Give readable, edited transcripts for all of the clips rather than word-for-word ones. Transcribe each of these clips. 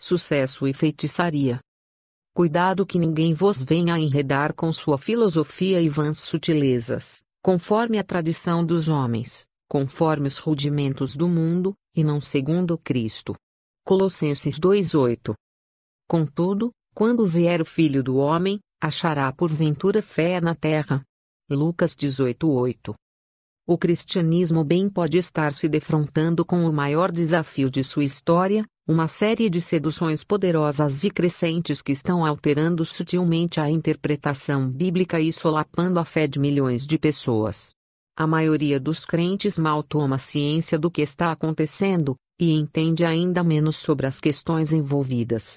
sucesso e feitiçaria. Cuidado que ninguém vos venha a enredar com sua filosofia e vãs sutilezas, conforme a tradição dos homens, conforme os rudimentos do mundo, e não segundo Cristo. Colossenses 2:8. Contudo, quando vier o Filho do Homem, achará porventura fé na terra? Lucas 18:8. O cristianismo bem pode estar se defrontando com o maior desafio de sua história, uma série de seduções poderosas e crescentes que estão alterando sutilmente a interpretação bíblica e solapando a fé de milhões de pessoas. A maioria dos crentes mal toma ciência do que está acontecendo, e entende ainda menos sobre as questões envolvidas.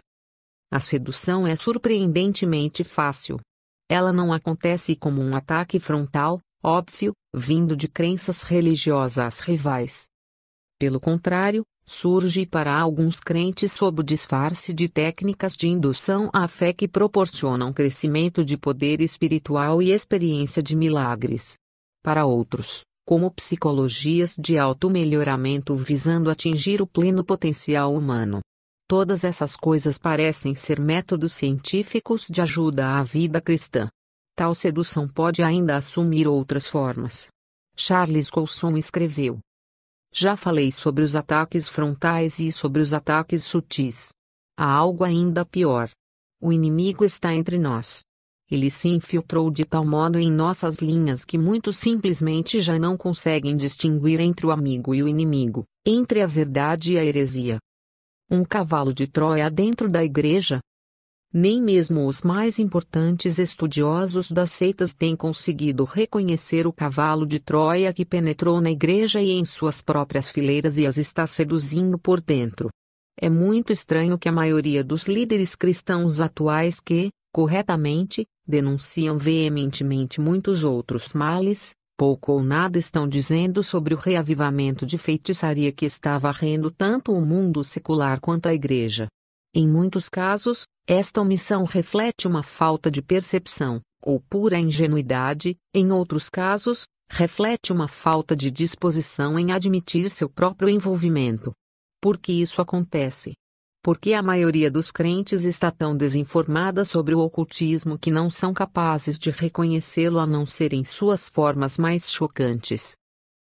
A sedução é surpreendentemente fácil. Ela não acontece como um ataque frontal, óbvio, vindo de crenças religiosas rivais. Pelo contrário, surge para alguns crentes sob o disfarce de técnicas de indução à fé que proporcionam crescimento de poder espiritual e experiência de milagres. Para outros, como psicologias de auto-melhoramento visando atingir o pleno potencial humano. Todas essas coisas parecem ser métodos científicos de ajuda à vida cristã. Tal sedução pode ainda assumir outras formas. Charles Colson escreveu: já falei sobre os ataques frontais e sobre os ataques sutis. Há algo ainda pior. O inimigo está entre nós. Ele se infiltrou de tal modo em nossas linhas que muitos simplesmente já não conseguem distinguir entre o amigo e o inimigo, entre a verdade e a heresia. Um cavalo de Troia dentro da igreja? Nem mesmo os mais importantes estudiosos das seitas têm conseguido reconhecer o cavalo de Troia que penetrou na igreja e em suas próprias fileiras e as está seduzindo por dentro. É muito estranho que a maioria dos líderes cristãos atuais que, corretamente, denunciam veementemente muitos outros males, pouco ou nada estão dizendo sobre o reavivamento de feitiçaria que está varrendo tanto o mundo secular quanto a igreja. Em muitos casos, esta omissão reflete uma falta de percepção, ou pura ingenuidade, em outros casos, reflete uma falta de disposição em admitir seu próprio envolvimento. Por que isso acontece? Porque a maioria dos crentes está tão desinformada sobre o ocultismo que não são capazes de reconhecê-lo a não ser em suas formas mais chocantes.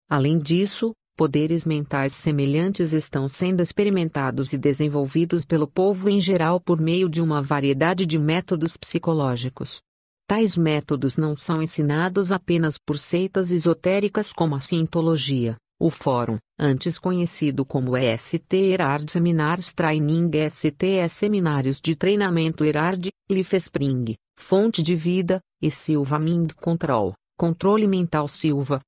Além disso, poderes mentais semelhantes estão sendo experimentados e desenvolvidos pelo povo em geral por meio de uma variedade de métodos psicológicos. Tais métodos não são ensinados apenas por seitas esotéricas como a Cientologia, o Fórum, antes conhecido como EST Erhard Seminars Training STE Seminários de Treinamento Erhard, Lifespring, Fonte de Vida, e Silva Mind Control, Controle Mental Silva.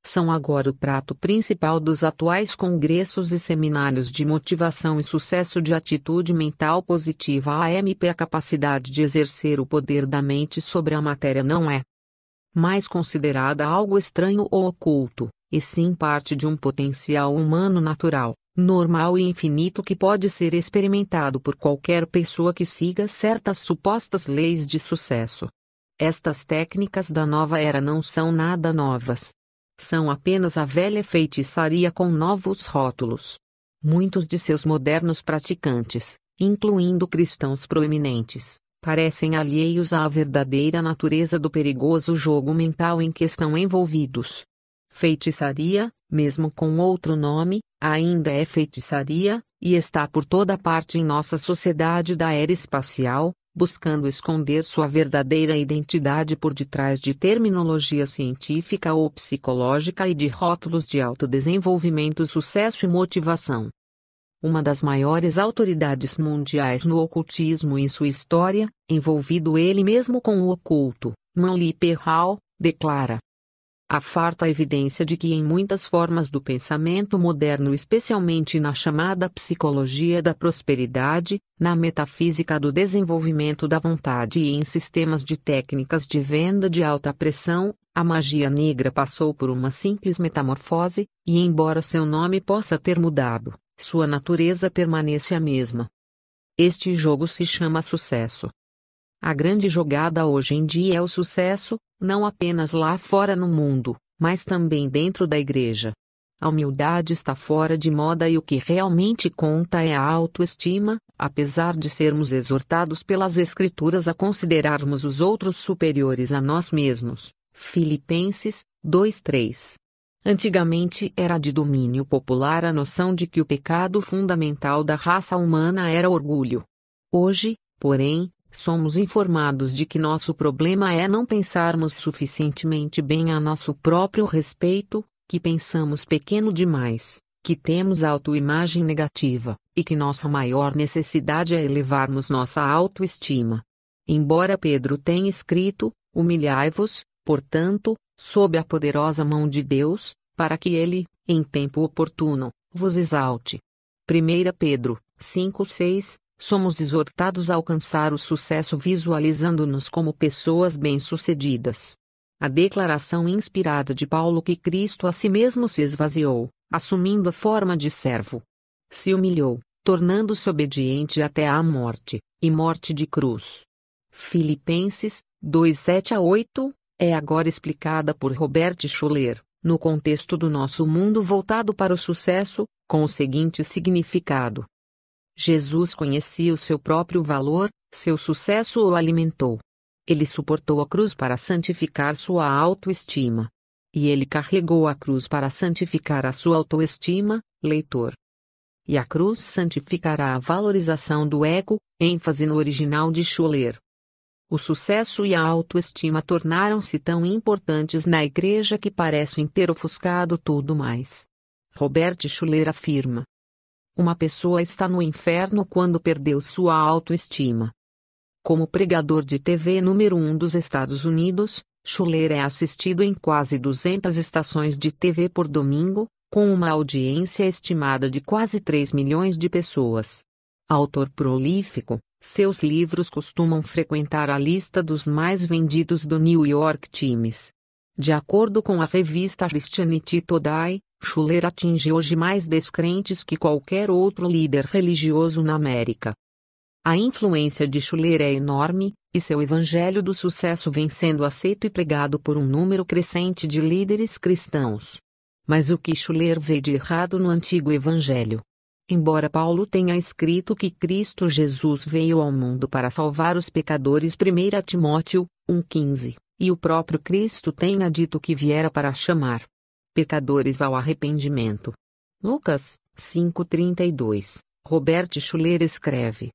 São agora o prato principal dos atuais congressos e seminários de motivação e sucesso de atitude mental positiva. A AMP, a capacidade de exercer o poder da mente sobre a matéria não é mais considerada algo estranho ou oculto, e sim parte de um potencial humano natural, normal e infinito que pode ser experimentado por qualquer pessoa que siga certas supostas leis de sucesso. Estas técnicas da nova era não são nada novas. São apenas a velha feitiçaria com novos rótulos. Muitos de seus modernos praticantes, incluindo cristãos proeminentes, parecem alheios à verdadeira natureza do perigoso jogo mental em que estão envolvidos. Feitiçaria, mesmo com outro nome, ainda é feitiçaria, e está por toda parte em nossa sociedade da era espacial, buscando esconder sua verdadeira identidade por detrás de terminologia científica ou psicológica e de rótulos de autodesenvolvimento, sucesso e motivação. Uma das maiores autoridades mundiais no ocultismo em sua história, envolvido ele mesmo com o oculto, Manly P. Hall, declara: há farta evidência de que em muitas formas do pensamento moderno, especialmente na chamada psicologia da prosperidade, na metafísica do desenvolvimento da vontade e em sistemas de técnicas de venda de alta pressão, a magia negra passou por uma simples metamorfose, e embora seu nome possa ter mudado, sua natureza permanece a mesma. Este jogo se chama sucesso. A grande jogada hoje em dia é o sucesso, não apenas lá fora no mundo, mas também dentro da igreja. A humildade está fora de moda e o que realmente conta é a autoestima, apesar de sermos exortados pelas Escrituras a considerarmos os outros superiores a nós mesmos. Filipenses 2:3. Antigamente era de domínio popular a noção de que o pecado fundamental da raça humana era orgulho. Hoje, porém, somos informados de que nosso problema é não pensarmos suficientemente bem a nosso próprio respeito, que pensamos pequeno demais, que temos autoimagem negativa, e que nossa maior necessidade é elevarmos nossa autoestima. Embora Pedro tenha escrito: humilhai-vos, portanto, sob a poderosa mão de Deus, para que ele, em tempo oportuno, vos exalte. 1 Pedro 5:6. Somos exortados a alcançar o sucesso visualizando-nos como pessoas bem-sucedidas. A declaração inspirada de Paulo que Cristo a si mesmo se esvaziou, assumindo a forma de servo. Se humilhou, tornando-se obediente até à morte, e morte de cruz. Filipenses 2:7-8, é agora explicada por Robert Schuller, no contexto do nosso mundo voltado para o sucesso, com o seguinte significado. Jesus conhecia o seu próprio valor, seu sucesso o alimentou. Ele suportou a cruz para santificar sua autoestima. E ele carregou a cruz para santificar a sua autoestima, leitor. E a cruz santificará a valorização do ego, ênfase no original de Schuller. O sucesso e a autoestima tornaram-se tão importantes na igreja que parecem ter ofuscado tudo mais. Robert Schuller afirma: uma pessoa está no inferno quando perdeu sua autoestima. Como pregador de TV número 1 dos Estados Unidos, Schuller é assistido em quase 200 estações de TV por domingo, com uma audiência estimada de quase 3 milhões de pessoas. Autor prolífico, seus livros costumam frequentar a lista dos mais vendidos do New York Times. De acordo com a revista Christianity Today, Schuller atinge hoje mais descrentes que qualquer outro líder religioso na América. A influência de Schuller é enorme, e seu evangelho do sucesso vem sendo aceito e pregado por um número crescente de líderes cristãos. Mas o que Schuller vê de errado no antigo evangelho? Embora Paulo tenha escrito que Cristo Jesus veio ao mundo para salvar os pecadores 1 Timóteo 1,15, e o próprio Cristo tenha dito que viera para chamar pecadores ao arrependimento. Lucas 5:32, Robert Schuller escreve: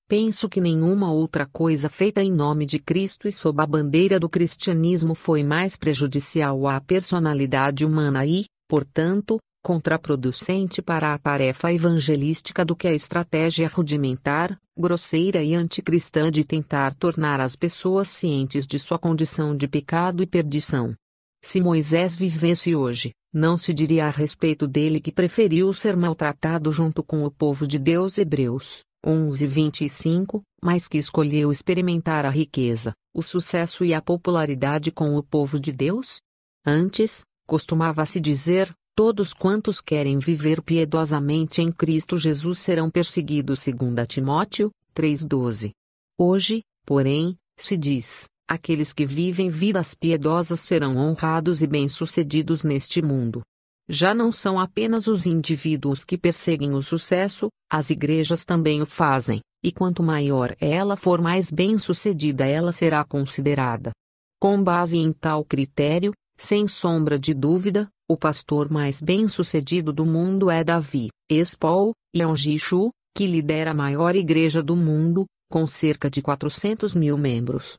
penso que nenhuma outra coisa feita em nome de Cristo e sob a bandeira do cristianismo foi mais prejudicial à personalidade humana e, portanto, contraproducente para a tarefa evangelística do que a estratégia rudimentar, grosseira e anticristã de tentar tornar as pessoas cientes de sua condição de pecado e perdição. Se Moisés vivesse hoje, não se diria a respeito dele que preferiu ser maltratado junto com o povo de Deus. Hebreus 11:25, mas que escolheu experimentar a riqueza, o sucesso e a popularidade com o povo de Deus? Antes, costumava-se dizer: todos quantos querem viver piedosamente em Cristo Jesus serão perseguidos. 2 Timóteo 3:12. Hoje, porém, se diz: aqueles que vivem vidas piedosas serão honrados e bem-sucedidos neste mundo. Já não são apenas os indivíduos que perseguem o sucesso, as igrejas também o fazem, e quanto maior ela for, mais bem-sucedida ela será considerada. Com base em tal critério, sem sombra de dúvida, o pastor mais bem-sucedido do mundo é Davi, ex-Paul Yong-Shu, que lidera a maior igreja do mundo, com cerca de 400 mil membros.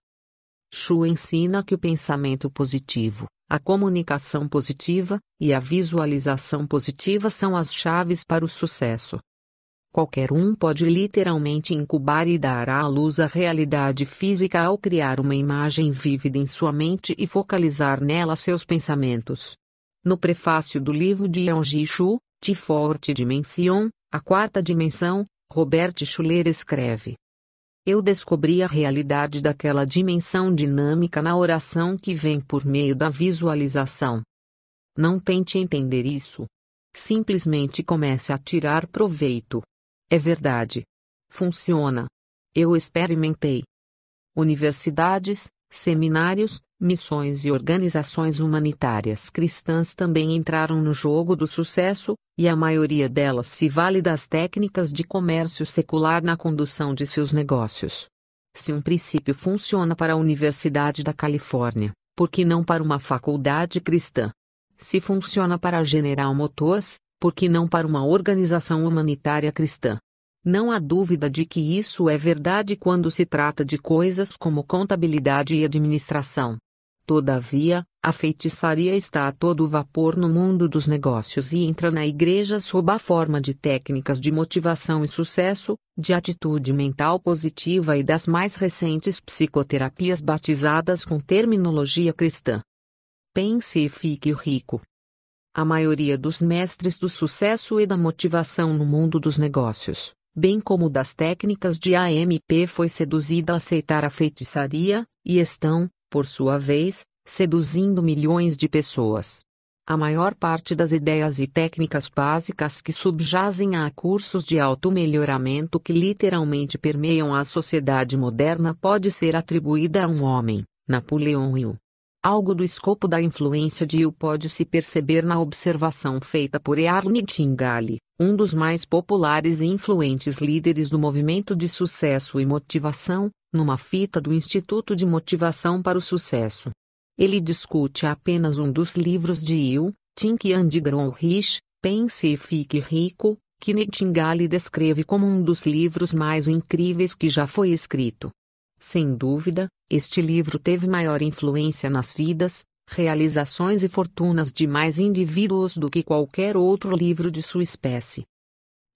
Shu ensina que o pensamento positivo, a comunicação positiva e a visualização positiva são as chaves para o sucesso. Qualquer um pode literalmente incubar e dar à luz a realidade física ao criar uma imagem vívida em sua mente e focalizar nela seus pensamentos. No prefácio do livro de Yong-Shu, The Fourth Dimension, a quarta dimensão, Robert Schuller escreve: eu descobri a realidade daquela dimensão dinâmica na oração que vem por meio da visualização. Não tente entender isso. Simplesmente comece a tirar proveito. É verdade. Funciona. Eu experimentei. Universidades, seminários, Missões e organizações humanitárias cristãs também entraram no jogo do sucesso, e a maioria delas se vale das técnicas de comércio secular na condução de seus negócios. Se um princípio funciona para a Universidade da Califórnia, por que não para uma faculdade cristã? Se funciona para a General Motors, por que não para uma organização humanitária cristã? Não há dúvida de que isso é verdade quando se trata de coisas como contabilidade e administração. Todavia, a feitiçaria está a todo vapor no mundo dos negócios e entra na igreja sob a forma de técnicas de motivação e sucesso, de atitude mental positiva e das mais recentes psicoterapias batizadas com terminologia cristã. Pense e fique rico. A maioria dos mestres do sucesso e da motivação no mundo dos negócios, bem como das técnicas de AMP, foi seduzida a aceitar a feitiçaria, e estão, por sua vez, seduzindo milhões de pessoas. A maior parte das ideias e técnicas básicas que subjazem a cursos de automelhoramento que literalmente permeiam a sociedade moderna pode ser atribuída a um homem, Napoleão Hill. Algo do escopo da influência de Hill pode se perceber na observação feita por Earl Nightingale, um dos mais populares e influentes líderes do movimento de sucesso e motivação, numa fita do Instituto de Motivação para o Sucesso. Ele discute apenas um dos livros de Hill, Think and Grow Rich, Pense e Fique Rico, que Nightingale descreve como um dos livros mais incríveis que já foi escrito. Sem dúvida, este livro teve maior influência nas vidas, realizações e fortunas de mais indivíduos do que qualquer outro livro de sua espécie.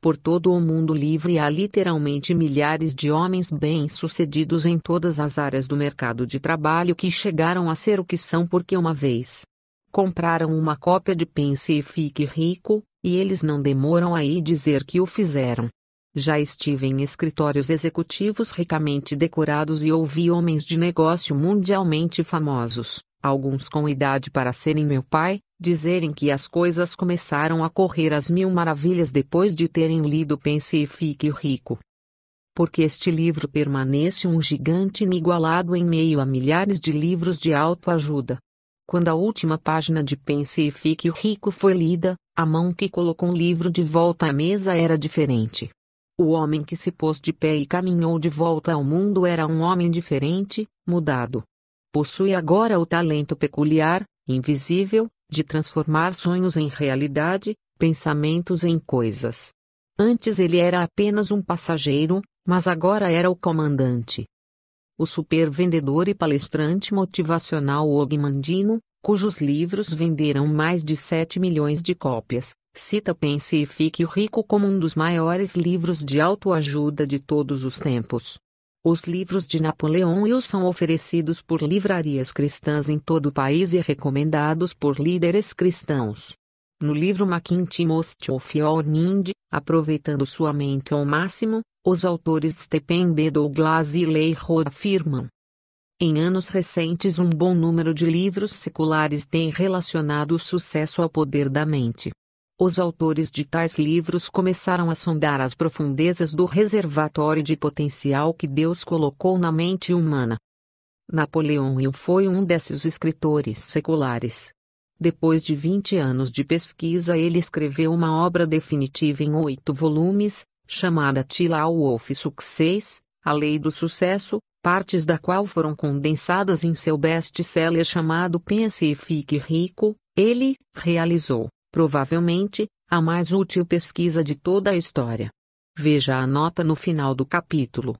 Por todo o mundo livre há literalmente milhares de homens bem-sucedidos em todas as áreas do mercado de trabalho que chegaram a ser o que são porque uma vez compraram uma cópia de Pense e Fique Rico, e eles não demoram a ir dizer que o fizeram. Já estive em escritórios executivos ricamente decorados e ouvi homens de negócio mundialmente famosos, alguns com idade para serem meu pai, dizerem que as coisas começaram a correr às mil maravilhas depois de terem lido Pense e Fique Rico. Porque este livro permanece um gigante inigualado em meio a milhares de livros de autoajuda. Quando a última página de Pense e Fique Rico foi lida, a mão que colocou o livro de volta à mesa era diferente. O homem que se pôs de pé e caminhou de volta ao mundo era um homem diferente, mudado. Possui agora o talento peculiar, invisível, de transformar sonhos em realidade, pensamentos em coisas. Antes ele era apenas um passageiro, mas agora era o comandante. O supervendedor e palestrante motivacional Og Mandino, cujos livros venderam mais de 7 milhões de cópias, cita Pense e Fique Rico como um dos maiores livros de autoajuda de todos os tempos. Os livros de Napoleão Hill são oferecidos por livrarias cristãs em todo o país e recomendados por líderes cristãos. No livro Making Most of Your Mind, aproveitando sua mente ao máximo, os autores Stephen B. Douglas e Leigh Rowe afirmam: em anos recentes um bom número de livros seculares tem relacionado o sucesso ao poder da mente. Os autores de tais livros começaram a sondar as profundezas do reservatório de potencial que Deus colocou na mente humana. Napoleão Hill foi um desses escritores seculares. Depois de 20 anos de pesquisa, ele escreveu uma obra definitiva em 8 volumes, chamada The Law of Success, A Lei do Sucesso, partes da qual foram condensadas em seu best-seller chamado Pense e Fique Rico. Ele realizou, provavelmente, a mais útil pesquisa de toda a história. Veja a nota no final do capítulo.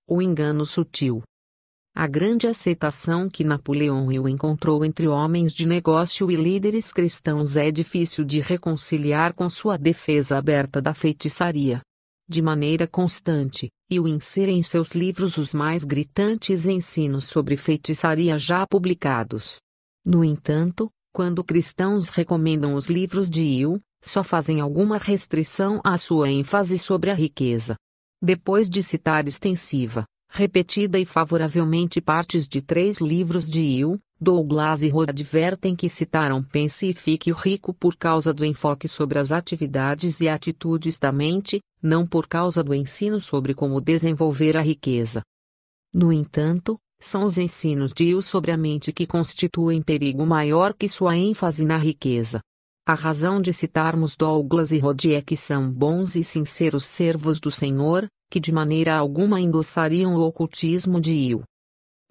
O engano sutil. A grande aceitação que Napoleão Hill encontrou entre homens de negócio e líderes cristãos é difícil de reconciliar com sua defesa aberta da feitiçaria. De maneira constante, Hill insere em seus livros os mais gritantes ensinos sobre feitiçaria já publicados. No entanto, quando cristãos recomendam os livros de Hill, só fazem alguma restrição à sua ênfase sobre a riqueza. Depois de citar extensiva, repetida e favoravelmente partes de 3 livros de Hill, Douglas e Rowe advertem que citaram Pense e Fique Rico por causa do enfoque sobre as atividades e atitudes da mente, não por causa do ensino sobre como desenvolver a riqueza. No entanto, são os ensinos de Will sobre a mente que constituem perigo maior que sua ênfase na riqueza. A razão de citarmos Douglas e Rodi é que são bons e sinceros servos do Senhor, que de maneira alguma endossariam o ocultismo de Will.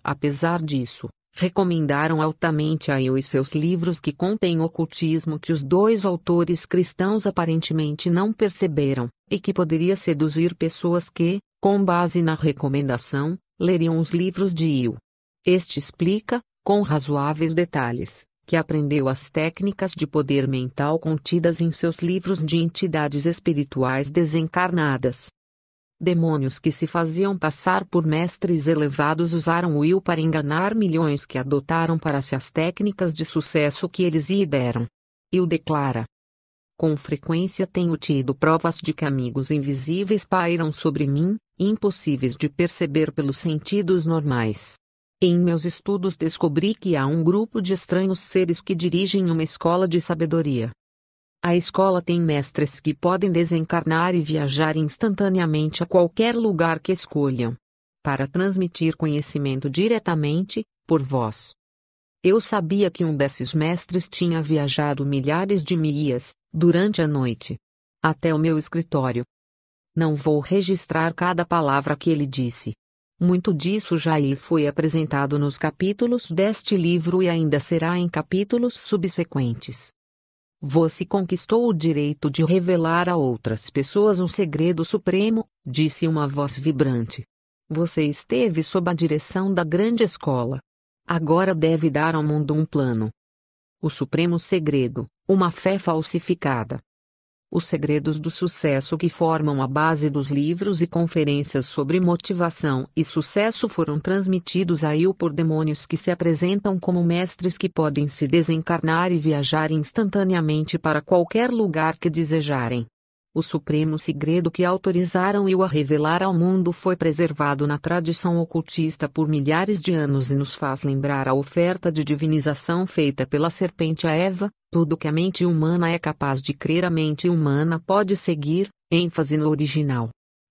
Apesar disso, recomendaram altamente a Will e seus livros que contêm ocultismo que os dois autores cristãos aparentemente não perceberam, e que poderia seduzir pessoas que, com base na recomendação, leriam os livros de Will. Este explica, com razoáveis detalhes, que aprendeu as técnicas de poder mental contidas em seus livros de entidades espirituais desencarnadas. Demônios que se faziam passar por mestres elevados usaram Will para enganar milhões que adotaram para si as técnicas de sucesso que eles lhe deram. Will declara: com frequência tenho tido provas de que amigos invisíveis pairam sobre mim, impossíveis de perceber pelos sentidos normais. Em meus estudos descobri que há um grupo de estranhos seres que dirigem uma escola de sabedoria. A escola tem mestres que podem desencarnar e viajar instantaneamente a qualquer lugar que escolham, para transmitir conhecimento diretamente, por voz. Eu sabia que um desses mestres tinha viajado milhares de milhas, durante a noite, até o meu escritório. Não vou registrar cada palavra que ele disse. Muito disso já lhe foi apresentado nos capítulos deste livro e ainda será em capítulos subsequentes. Você conquistou o direito de revelar a outras pessoas um segredo supremo, disse uma voz vibrante. Você esteve sob a direção da grande escola. Agora deve dar ao mundo um plano. O supremo segredo, uma fé falsificada. Os segredos do sucesso que formam a base dos livros e conferências sobre motivação e sucesso foram transmitidos a Will por demônios que se apresentam como mestres que podem se desencarnar e viajar instantaneamente para qualquer lugar que desejarem. O supremo segredo que autorizaram Will a revelar ao mundo foi preservado na tradição ocultista por milhares de anos e nos faz lembrar a oferta de divinização feita pela serpente a Eva: tudo que a mente humana é capaz de crer, a mente humana pode seguir, ênfase no original.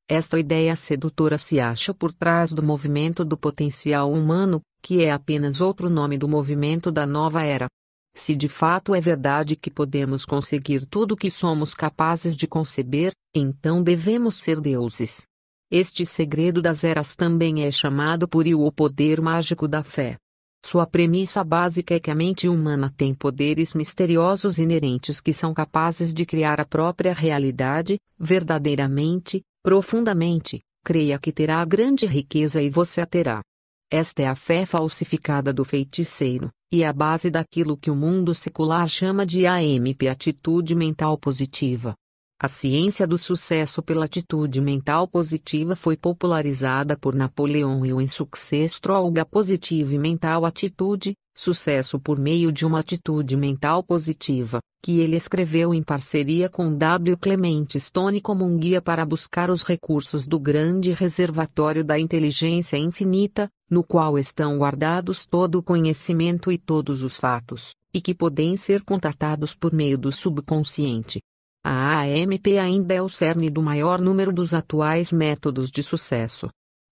Esta ideia sedutora se acha por trás do movimento do potencial humano, que é apenas outro nome do movimento da nova era. Se de fato é verdade que podemos conseguir tudo o que somos capazes de conceber, então devemos ser deuses. Este segredo das eras também é chamado por Will o poder mágico da fé. Sua premissa básica é que a mente humana tem poderes misteriosos inerentes que são capazes de criar a própria realidade, verdadeiramente, profundamente. Creia que terá grande riqueza e você a terá. Esta é a fé falsificada do feiticeiro, e é a base daquilo que o mundo secular chama de AMP, atitude mental positiva. A ciência do sucesso pela atitude mental positiva foi popularizada por Napoleão Hill em Success Through a Positive Mental Attitude, Sucesso por meio de uma atitude mental positiva, que ele escreveu em parceria com W. Clement Stone como um guia para buscar os recursos do grande reservatório da inteligência infinita, no qual estão guardados todo o conhecimento e todos os fatos, e que podem ser contatados por meio do subconsciente. A AMP ainda é o cerne do maior número dos atuais métodos de sucesso.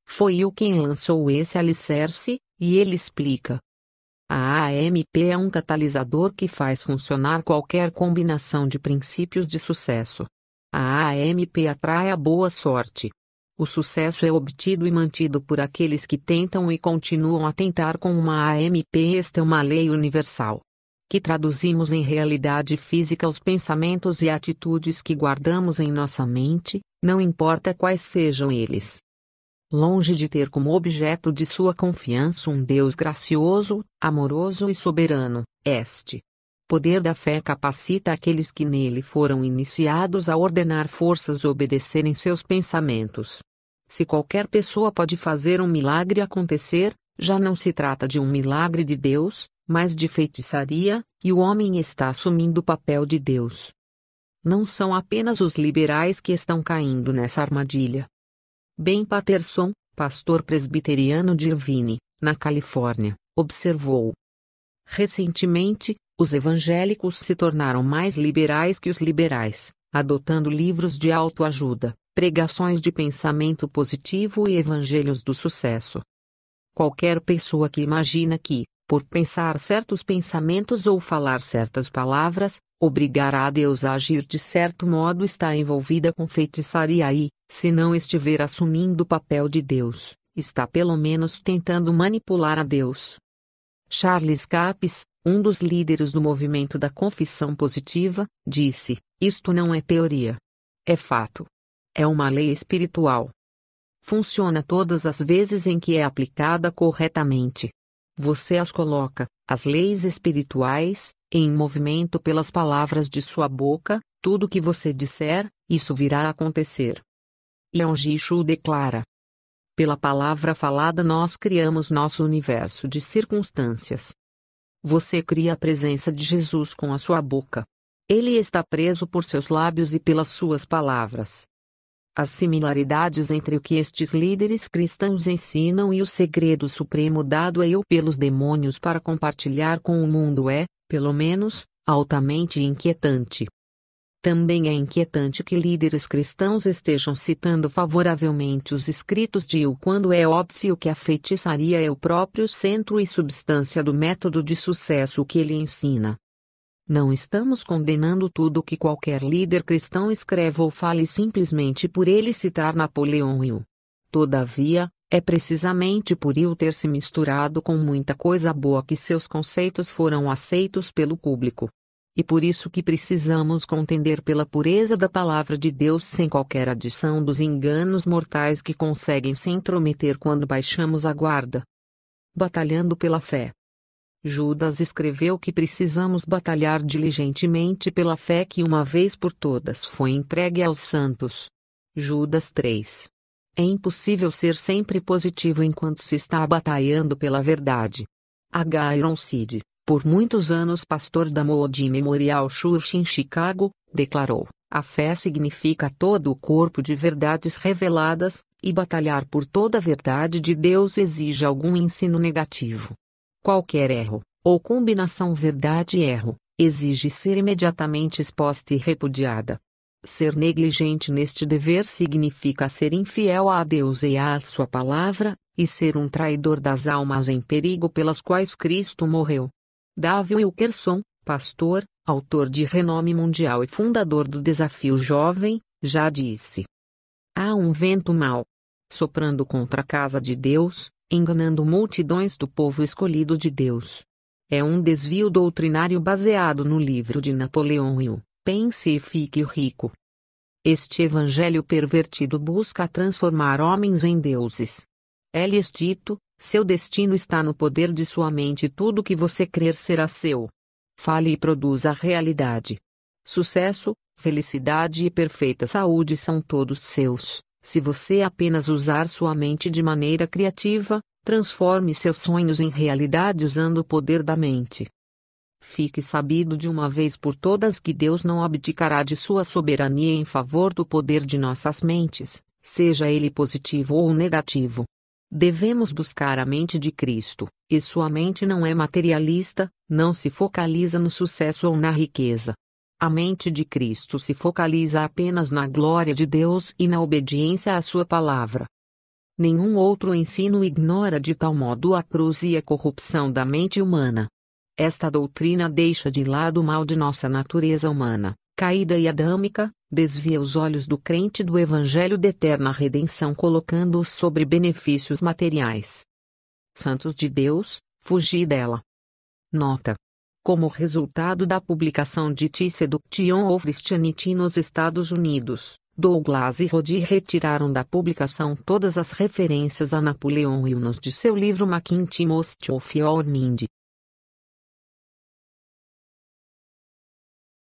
Foi Will quem lançou esse alicerce, e ele explica. A AMP é um catalisador que faz funcionar qualquer combinação de princípios de sucesso. A AMP atrai a boa sorte. O sucesso é obtido e mantido por aqueles que tentam e continuam a tentar com uma AMP. Esta é uma lei universal, que traduzimos em realidade física os pensamentos e atitudes que guardamos em nossa mente, não importa quais sejam eles. Longe de ter como objeto de sua confiança um Deus gracioso, amoroso e soberano, este poder da fé capacita aqueles que nele foram iniciados a ordenar forças obedecerem seus pensamentos. Se qualquer pessoa pode fazer um milagre acontecer, já não se trata de um milagre de Deus, mas de feitiçaria, e o homem está assumindo o papel de Deus. Não são apenas os liberais que estão caindo nessa armadilha. Ben Patterson, pastor presbiteriano de Irvine, na Califórnia, observou. Recentemente, os evangélicos se tornaram mais liberais que os liberais, adotando livros de autoajuda, pregações de pensamento positivo e evangelhos do sucesso. Qualquer pessoa que imagina que, por pensar certos pensamentos ou falar certas palavras, obrigará a Deus a agir de certo modo está envolvida com feitiçaria e, se não estiver assumindo o papel de Deus, está pelo menos tentando manipular a Deus. Charles Capps, um dos líderes do movimento da confissão positiva, disse: "Isto não é teoria. É fato. É uma lei espiritual. Funciona todas as vezes em que é aplicada corretamente. Você as coloca, as leis espirituais, em movimento pelas palavras de sua boca, tudo que você disser, isso virá a acontecer." Yang Jishu declara: "Pela palavra falada nós criamos nosso universo de circunstâncias." Você cria a presença de Jesus com a sua boca. Ele está preso por seus lábios e pelas suas palavras. As similaridades entre o que estes líderes cristãos ensinam e o segredo supremo dado a eu pelos demônios para compartilhar com o mundo é, pelo menos, altamente inquietante. Também é inquietante que líderes cristãos estejam citando favoravelmente os escritos de Eu quando é óbvio que a feitiçaria é o próprio centro e substância do método de sucesso que ele ensina. Não estamos condenando tudo o que qualquer líder cristão escreva ou fale simplesmente por ele citar Napoleão Hill. Todavia, é precisamente por Hill ter se misturado com muita coisa boa que seus conceitos foram aceitos pelo público. E por isso que precisamos contender pela pureza da palavra de Deus sem qualquer adição dos enganos mortais que conseguem se intrometer quando baixamos a guarda. Batalhando pela fé. Judas escreveu que precisamos batalhar diligentemente pela fé que uma vez por todas foi entregue aos santos. Judas 3. É impossível ser sempre positivo enquanto se está batalhando pela verdade. H. Ironside, por muitos anos pastor da Moody Memorial Church em Chicago, declarou: "A fé significa todo o corpo de verdades reveladas, e batalhar por toda a verdade de Deus exige algum ensino negativo. Qualquer erro, ou combinação verdade e erro, exige ser imediatamente exposta e repudiada. Ser negligente neste dever significa ser infiel a Deus e à sua palavra, e ser um traidor das almas em perigo pelas quais Cristo morreu." Davi Wilkerson, pastor, autor de renome mundial e fundador do Desafio Jovem, já disse: "Há um vento mau soprando contra a casa de Deus, enganando multidões do povo escolhido de Deus. É um desvio doutrinário baseado no livro de Napoleão Hill, Pense e Fique Rico. Este evangelho pervertido busca transformar homens em deuses. É-lhes dito: seu destino está no poder de sua mente e tudo que você crer será seu. Fale e produza a realidade. Sucesso, felicidade e perfeita saúde são todos seus. Se você apenas usar sua mente de maneira criativa, transforme seus sonhos em realidade usando o poder da mente. Fique sabido de uma vez por todas que Deus não abdicará de sua soberania em favor do poder de nossas mentes, seja ele positivo ou negativo. Devemos buscar a mente de Cristo, e sua mente não é materialista, não se focaliza no sucesso ou na riqueza. A mente de Cristo se focaliza apenas na glória de Deus e na obediência à sua palavra. Nenhum outro ensino ignora de tal modo a cruz e a corrupção da mente humana. Esta doutrina deixa de lado o mal de nossa natureza humana, caída e adâmica, desvia os olhos do crente do evangelho da eterna redenção colocando-os sobre benefícios materiais. Santos de Deus, fugi dela. Nota: como resultado da publicação de The Seduction of Christianity nos Estados Unidos, Douglas e Rodi retiraram da publicação todas as referências a Napoleão Hill de seu livro Macintosh Most of Your Mind.